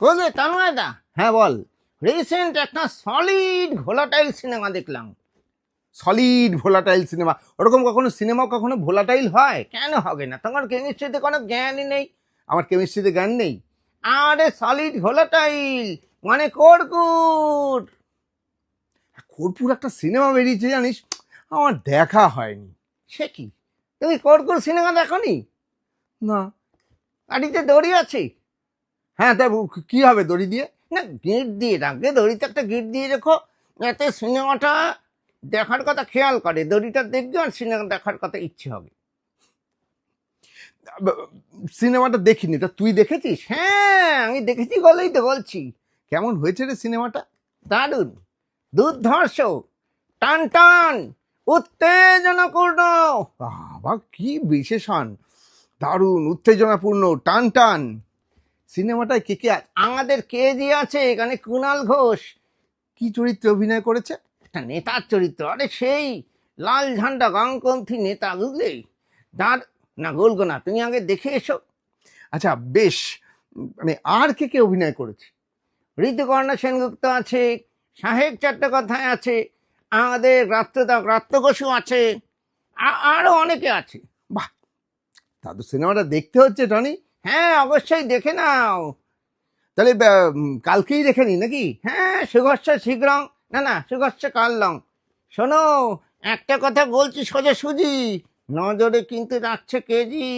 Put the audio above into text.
বলবে তন্ময়দা, হ্যাঁ বল। রিসেন্ট একটা সলিড ভোলাটাইল সিনেমা দেখলাম। Solid volatile cinema? ওরকম কখনো সিনেমা কখনো ভোলাটাইল হয়? কেন হবে না? তোমার কেমিস্ট্রিতে কোনো জ্ঞানই নেই। আমার কেমিস্ট্রিতে জ্ঞান নেই? আরে সলিড ভোলাটাইল মানে কর্পূর। কর্পূর একটা সিনেমা বেরিয়েছে জানিস, আমার দেখা হয়নি। সে কি, তুমি কর্পূর সিনেমা দেখোনি? না। গাড়িতে দড়ি আছে? হ্যাঁ, তা কি হবে দড়ি দিয়ে? না, গিঁট দিয়ে রাখবে, দড়িতে একটা গিঁট দিয়ে রেখো, যাতে সিনেমাটা দেখার কথা খেয়াল করে, দড়িটা দেখবে আর সিনেমা দেখার কথা ইচ্ছে হবে। সিনেমাটা দেখিনি, তা তুই দেখেছিস? হ্যাঁ, আমি দেখেছি বলেই তো বলছি। কেমন হয়েছে রে সিনেমাটা? দারুণ, দুর্ধর্ষ, টান টান, উত্তেজনাপূর্ণ। বাবা কি বিশেষণ! দারুণ, উত্তেজনাপূর্ণ, টান টান। সিনেমাটায় কে কে আছে? আমাদের কেজি আছে এখানে, কুণাল ঘোষ। কি চরিত্রে অভিনয় করেছে? একটা নেতার চরিত্র। আরে সেই লাল ঝান্ডা বামপন্থী নেতা, বুঝলি? তার না বলবো না, তুমি আগে দেখে এসো। আচ্ছা বেশ, মানে আর কে কে অভিনয় করেছে? ঋতুপর্ণা সেনগুপ্ত আছে, সাহেব চট্টোপাধ্যায় আছে, আমাদের রাত্র বসু আছে, আরো অনেকে আছে। বাহ, দাদু সিনেমাটা দেখতে হচ্ছে টনি। হ্যাঁ অবশ্যই দেখে নাও। তাহলে কালকেই দেখে নি নাকি? হ্যাঁ, সুঘর্ষ শীঘ্রং, না না সুঘর্ষ কালং। শোনো, একটা কথা বলছি সোজাসুজি, নজরে কিন্তু রাখছে কেজি।